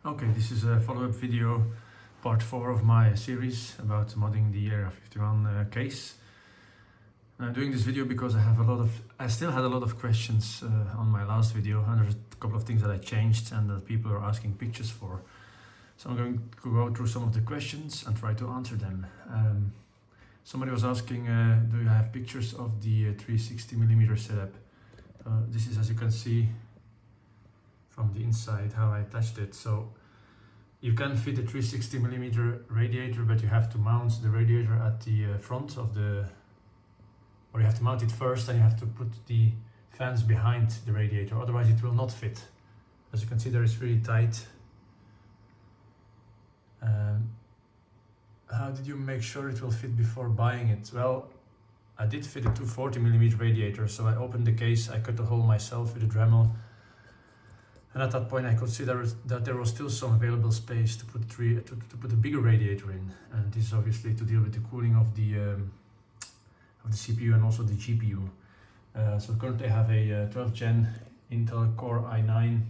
Okay, this is a follow-up video, part 4 of my series about modding the Area51 case. And I'm doing this video because I still had a lot of questions on my last video, and there's a couple of things that I changed and that people are asking pictures for. So I'm going to go through some of the questions and try to answer them. Somebody was asking, do you have pictures of the 360mm setup? This is, as you can see from the inside, how I attached it. So you can fit a 360mm radiator, but you have to mount the radiator at the front of the, or you have to mount it first, and you have to put the fans behind the radiator, otherwise it will not fit. As you can see, there is really tight. How did you make sure it will fit before buying it? Well, I did fit a 240mm radiator, so I opened the case, I cut the hole myself with a Dremel. And at that point I considered that there was still some available space to put a bigger radiator in. And this is obviously to deal with the cooling of the CPU and also the GPU. So currently I have a 12th gen Intel Core i9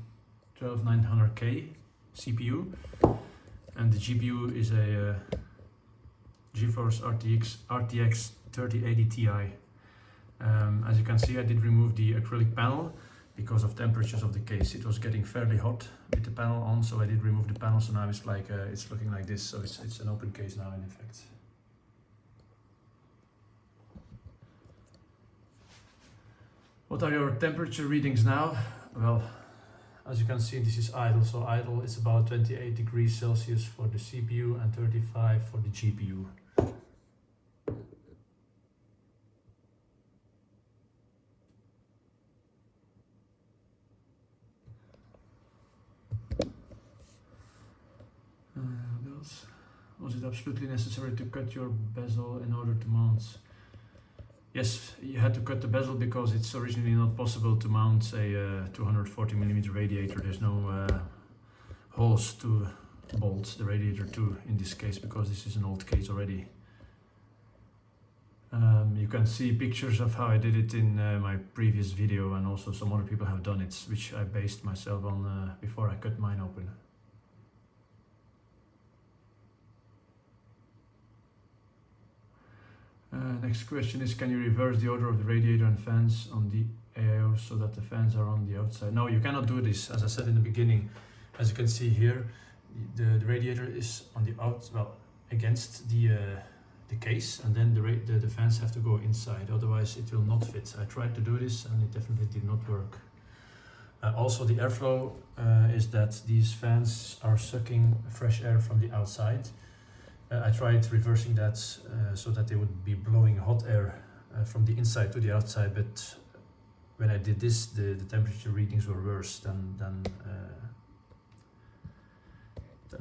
12900K CPU. And the GPU is a GeForce RTX 3080 Ti. As you can see, I did remove the acrylic panel because of temperatures of the case. It was getting fairly hot with the panel on, so I did remove the panel. So now it's like it's looking like this. So it's an open case now, in effect. What are your temperature readings now? Well, as you can see, this is idle. So idle is about 28 degrees Celsius for the CPU and 35 for the GPU. Was it absolutely necessary to cut your bezel in order to mount? Yes, you had to cut the bezel because it's originally not possible to mount a 240mm radiator. There's no holes to bolt the radiator to in this case, because this is an old case already. You can see pictures of how I did it in my previous video, and also some other people have done it, which I based myself on before I cut mine open. Next question is, can you reverse the order of the radiator and fans on the AIO so that the fans are on the outside? No, you cannot do this. As I said in the beginning, as you can see here, the radiator is on the against the case, and then the fans have to go inside, otherwise it will not fit. I tried to do this and it definitely did not work. Also, the airflow is that these fans are sucking fresh air from the outside. I tried reversing that so that they would be blowing hot air from the inside to the outside, but when I did this, the temperature readings were worse than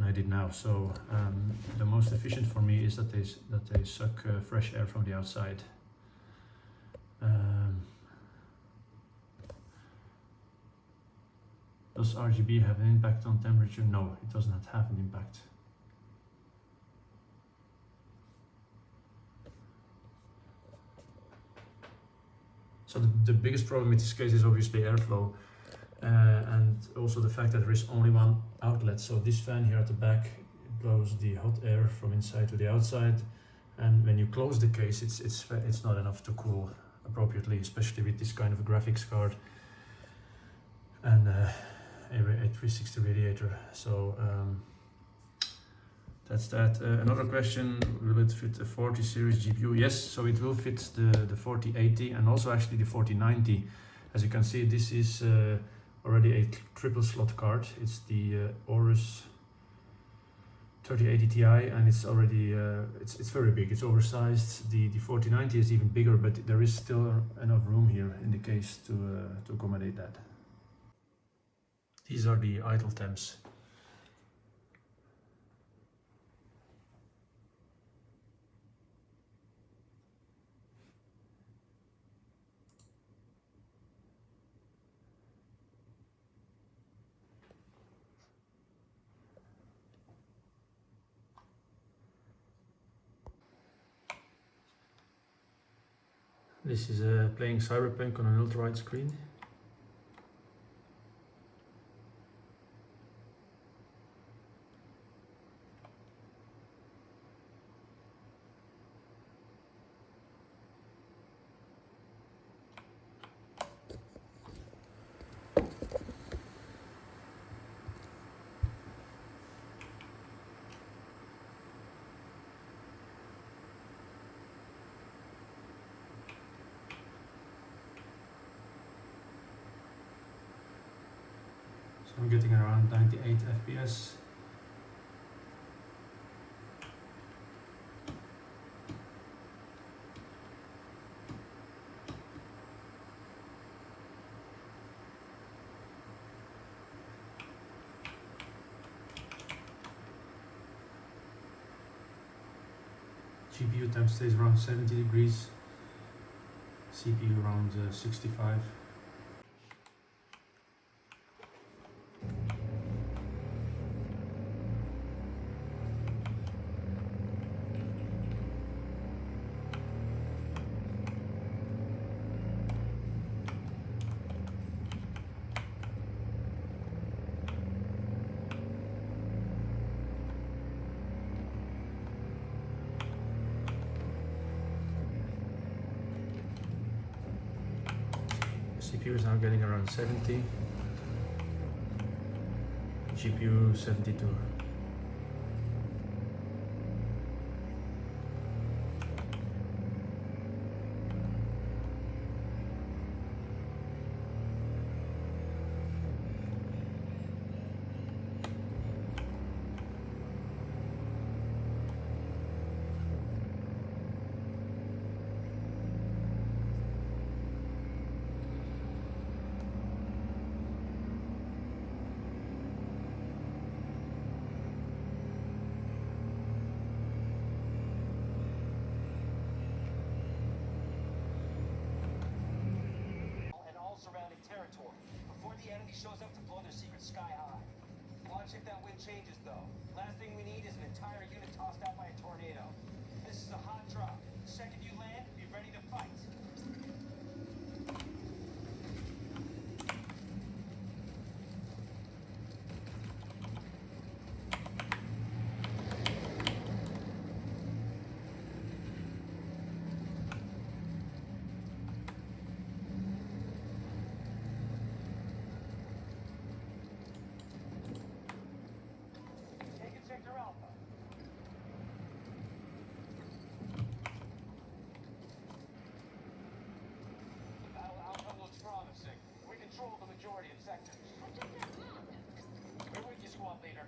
I did now. So the most efficient for me is that they suck fresh air from the outside. Does RGB have an impact on temperature? No, it does not have an impact. So the biggest problem with this case is obviously airflow, and also the fact that there is only one outlet. So this fan here at the back blows the hot air from inside to the outside, and when you close the case, it's not enough to cool appropriately, especially with this kind of a graphics card and a 360 radiator. So that's that. Another question, will it fit a 40 series GPU? Yes, so it will fit the 4080 and also actually the 4090. As you can see, this is already a triple slot card. It's the Aorus 3080 Ti, and it's already it's very big. It's oversized. The 4090 is even bigger, but there is still enough room here in the case to accommodate that. These are the idle temps. This is playing Cyberpunk on an ultra-wide screen. So I'm getting around 98 FPS. GPU temp stays around 70 degrees, CPU around 65. CPU is now getting around 70, GPU 72. Surrounding territory before the enemy shows up to blow their secret sky high. Watch if that wind changes though. Last thing we need is an entire unit tossed out by a tornado. This is a hot drop. The second you land, be ready to fight. Sector Alpha. The battle outcome looks promising. We control the majority of sectors. We're with you, squad leader.